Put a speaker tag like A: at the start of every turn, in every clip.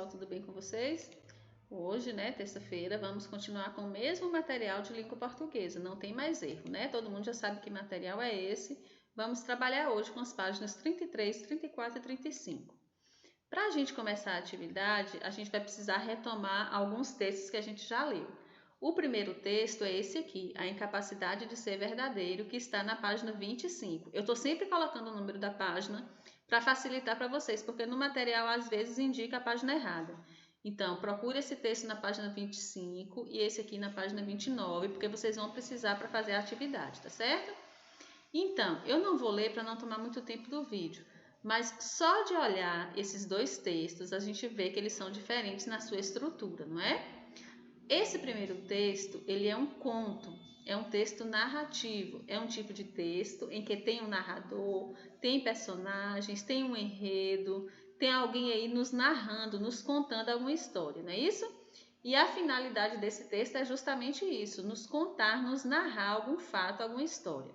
A: pessoal, tudo bem com vocês? Hoje, né, terça-feira, vamos continuar com o mesmo material de língua portuguesa, não tem mais erro, né? Todo mundo já sabe que material é esse. Vamos trabalhar hoje com as páginas 33, 34 e 35. Para a gente começar a atividade, a gente vai precisar retomar alguns textos que a gente já leu. O primeiro texto é esse aqui, A Incapacidade de Ser Verdadeiro, que está na página 25. Eu estou sempre colocando o número da página para facilitar para vocês, porque no material às vezes indica a página errada. Então, procure esse texto na página 25 e esse aqui na página 29, porque vocês vão precisar para fazer a atividade, tá certo? Então, eu não vou ler para não tomar muito tempo do vídeo, mas só de olhar esses dois textos, a gente vê que eles são diferentes na sua estrutura, não é? Esse primeiro texto, ele é um conto, é um texto narrativo, é um tipo de texto em que tem um narrador, tem personagens, tem um enredo, tem alguém aí nos narrando, nos contando alguma história, não é isso? E a finalidade desse texto é justamente isso, nos contar, nos narrar algum fato, alguma história.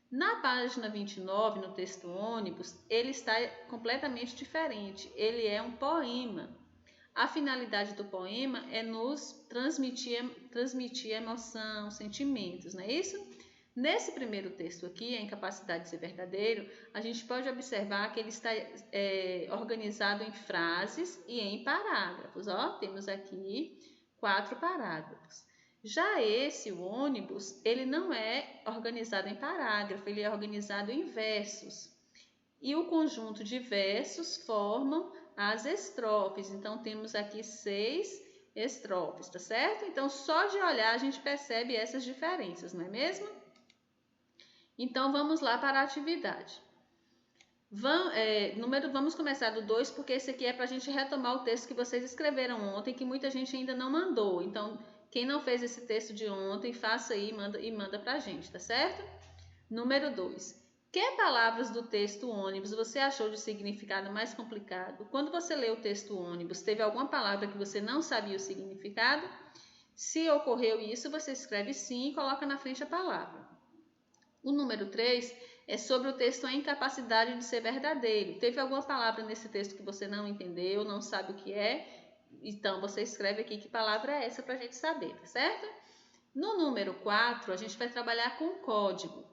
A: Na página 29, no texto ônibus, ele está completamente diferente, ele é um poema. A finalidade do poema é nos transmitir emoção, sentimentos, não é isso? Nesse primeiro texto aqui, A Incapacidade de Ser Verdadeiro, a gente pode observar que ele está organizado em frases e em parágrafos. Ó, temos aqui 4 parágrafos. Já esse, o ônibus, ele não é organizado em parágrafo, ele é organizado em versos. E o conjunto de versos formam as estrofes. Então, temos aqui 6 estrofes, tá certo? Então, só de olhar a gente percebe essas diferenças, não é mesmo? Então, vamos lá para a atividade. Vamos começar do 2, porque esse aqui é para a gente retomar o texto que vocês escreveram ontem, que muita gente ainda não mandou. Então, quem não fez esse texto de ontem, faça aí e manda para a gente, tá certo? Número 2. Que palavras do texto ônibus você achou de significado mais complicado? Quando você leu o texto ônibus, teve alguma palavra que você não sabia o significado? Se ocorreu isso, você escreve sim e coloca na frente a palavra. O número 3 é sobre o texto A Incapacidade de Ser Verdadeiro. Teve alguma palavra nesse texto que você não entendeu, não sabe o que é? Então, você escreve aqui que palavra é essa para a gente saber, tá certo? No número 4, a gente vai trabalhar com código.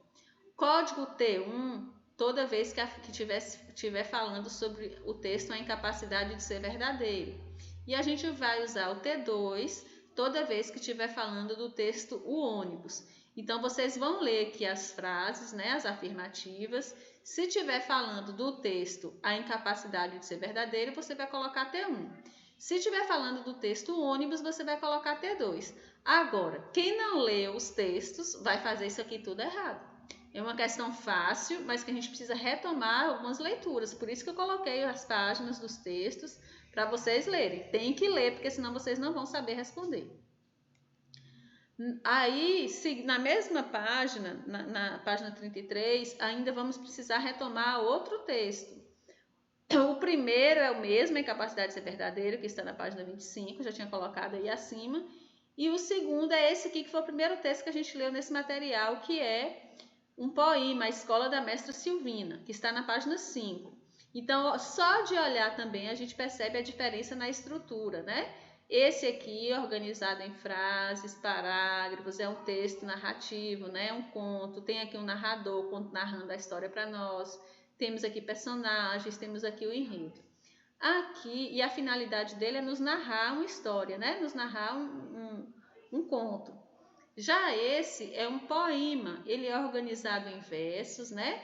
A: Código T1, toda vez que estiver falando sobre o texto A Incapacidade de Ser Verdadeiro. E a gente vai usar o T2 toda vez que estiver falando do texto O Ônibus. Então, vocês vão ler aqui as frases, né, as afirmativas. Se estiver falando do texto A Incapacidade de Ser Verdadeiro, você vai colocar T1. Se estiver falando do texto ônibus, você vai colocar T2. Agora, quem não lê os textos vai fazer isso aqui tudo errado. É uma questão fácil, mas que a gente precisa retomar algumas leituras. Por isso que eu coloquei as páginas dos textos para vocês lerem. Tem que ler, porque senão vocês não vão saber responder. Aí, na mesma página, na página 33, ainda vamos precisar retomar outro texto. O primeiro é o mesmo, A Incapacidade de Ser Verdadeiro, que está na página 25, já tinha colocado aí acima. E o segundo é esse aqui, que foi o primeiro texto que a gente leu nesse material, que é um poema, A Escola da Mestra Silvina, que está na página 5. Então, só de olhar também a gente percebe a diferença na estrutura, né? Esse aqui, organizado em frases, parágrafos, é um texto narrativo, né? É um conto, tem aqui um narrador narrando a história para nós, temos aqui personagens, temos aqui o enredo. Aqui, e a finalidade dele é nos narrar uma história, né? Nos narrar um conto. Já esse é um poema, ele é organizado em versos, né?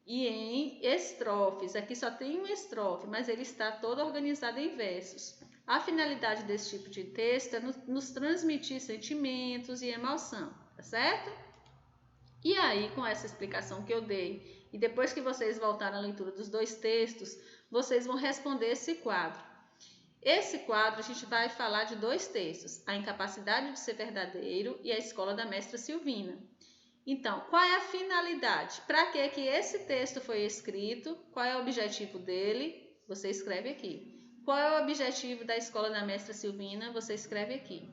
A: E em estrofes. Aqui só tem uma estrofe, mas ele está todo organizado em versos. A finalidade desse tipo de texto é nos transmitir sentimentos e emoção, tá certo? E aí, com essa explicação que eu dei, e depois que vocês voltaram à leitura dos dois textos, vocês vão responder esse quadro. Esse quadro a gente vai falar de dois textos, A Incapacidade de Ser Verdadeiro e A Escola da Mestra Silvina. Então, qual é a finalidade? Para que esse texto foi escrito? Qual é o objetivo dele? Você escreve aqui. Qual é o objetivo da Escola da Mestra Silvina? Você escreve aqui.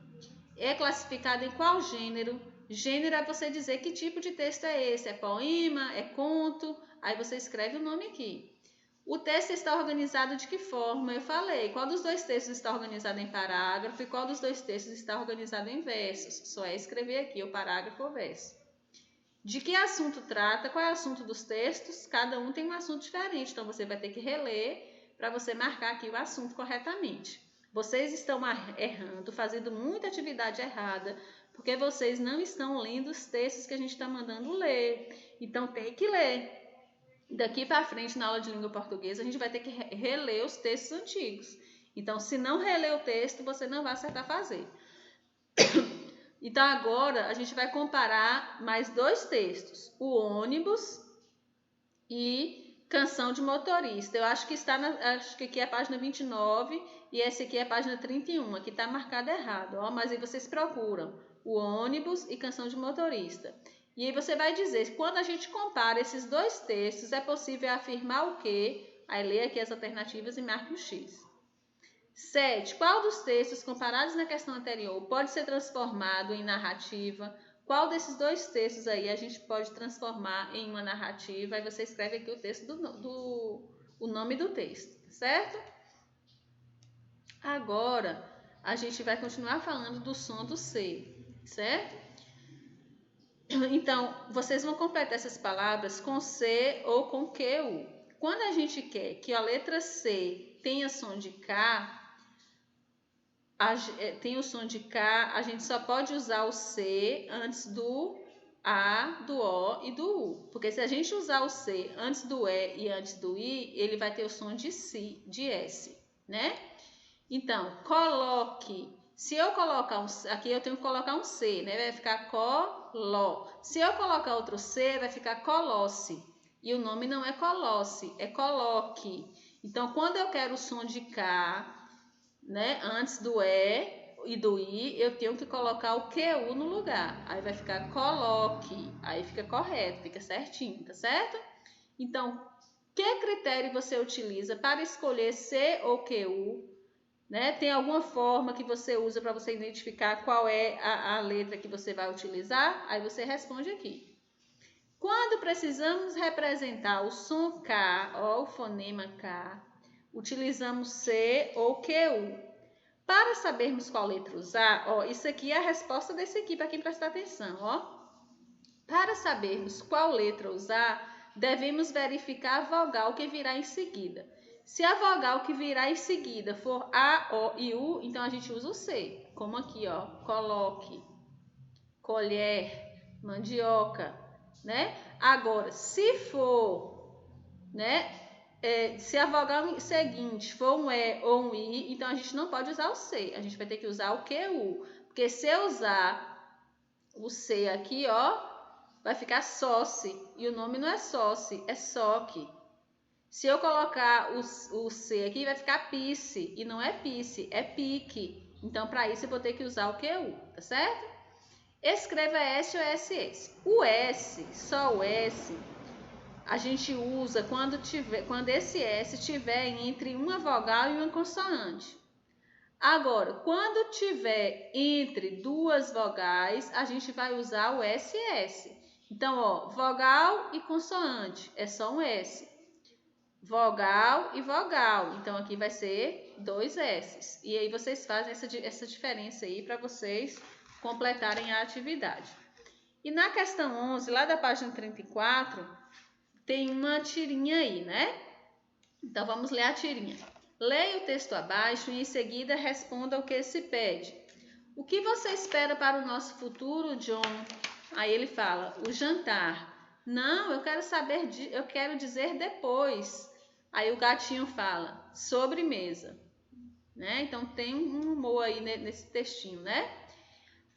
A: É classificado em qual gênero? Gênero é você dizer que tipo de texto é esse. É poema? É conto? Aí você escreve o nome aqui. O texto está organizado de que forma? Eu falei, qual dos dois textos está organizado em parágrafo e qual dos dois textos está organizado em versos. Só é escrever aqui o parágrafo ou verso. De que assunto trata? Qual é o assunto dos textos? Cada um tem um assunto diferente, então você vai ter que reler para você marcar aqui o assunto corretamente. Vocês estão errando, fazendo muita atividade errada, porque vocês não estão lendo os textos que a gente está mandando ler. Então tem que ler. Daqui para frente, na aula de língua portuguesa, a gente vai ter que reler os textos antigos. Então, se não reler o texto, você não vai acertar fazer. Então, agora, a gente vai comparar mais dois textos. O ônibus e canção de motorista. Eu acho que acho que aqui é a página 29 e esse aqui é a página 31. Aqui está marcado errado, ó, mas aí vocês procuram o ônibus e canção de motorista. E aí você vai dizer, quando a gente compara esses dois textos, é possível afirmar o quê? Aí lê aqui as alternativas e marque o X. 7. Qual dos textos comparados na questão anterior pode ser transformado em narrativa? Qual desses dois textos aí a gente pode transformar em uma narrativa? Aí você escreve aqui o texto o nome do texto, certo? Agora, a gente vai continuar falando do som do C, certo? Então, vocês vão completar essas palavras com C ou com QU. Quando a gente quer que a letra C tenha som de K, tem o som de K, a gente só pode usar o C antes do A, do O e do U. Porque se a gente usar o C antes do E e antes do I, ele vai ter o som de S, né? Então, coloque. Se eu colocar aqui eu tenho que colocar um C, né? Vai ficar coló. Se eu colocar outro C, vai ficar colosse. E o nome não é colosse, é coloque. Então, quando eu quero o som de K, né, antes do E e do I, eu tenho que colocar o QU no lugar. Aí vai ficar coloque. Aí fica correto, fica certinho, tá certo? Então, que critério você utiliza para escolher C ou QU? Né? Tem alguma forma que você usa para você identificar qual é a letra que você vai utilizar? Aí você responde aqui. Quando precisamos representar o som K, ó, o fonema K, utilizamos C ou QU. Para sabermos qual letra usar, ó, isso aqui é a resposta desse aqui para quem prestar atenção, ó. Para sabermos qual letra usar, devemos verificar a vogal que virá em seguida. Se a vogal que virá em seguida for A, O e U, então a gente usa o C. Como aqui, ó, coloque, colher, mandioca, né? Agora, se for, né, se a vogal seguinte for um E ou um I, então a gente não pode usar o C. A gente vai ter que usar o QU. Porque se eu usar o C aqui, ó, vai ficar soce. E o nome não é soce, é soque. Se eu colocar o C aqui, vai ficar pice. E não é pice, é pique. Então, para isso, eu vou ter que usar o QU, tá certo? Escreva S ou SS. O S, só o S, a gente usa quando esse S estiver entre uma vogal e uma consoante. Agora, quando tiver entre duas vogais, a gente vai usar o SS. Então, ó, vogal e consoante, é só um S. Vogal e vogal. Então, aqui vai ser dois S's. E aí, vocês fazem essa diferença aí para vocês completarem a atividade. E na questão 11, lá da página 34, tem uma tirinha aí, né? Então, vamos ler a tirinha. Leia o texto abaixo e, em seguida, responda o que se pede. O que você espera para o nosso futuro, John? Aí ele fala, o jantar. Não, eu quero dizer depois. Aí o gatinho fala, sobremesa, né? Então tem um humor aí nesse textinho, né?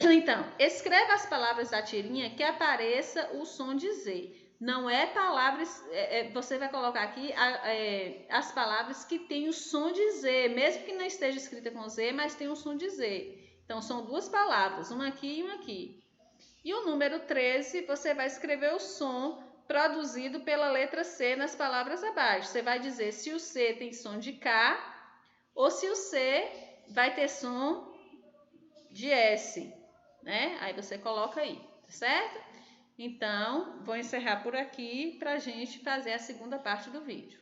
A: Então, escreva as palavras da tirinha que apareça o som de Z. Não é palavras, você vai colocar aqui as palavras que tem o som de Z, mesmo que não esteja escrita com Z, mas tem o som de Z. Então, são duas palavras, uma aqui e uma aqui. E o número 13, você vai escrever o som produzido pela letra C nas palavras abaixo. Você vai dizer se o C tem som de K ou se o C vai ter som de S, né? Aí você coloca aí, tá certo? Então, vou encerrar por aqui para a gente fazer a segunda parte do vídeo.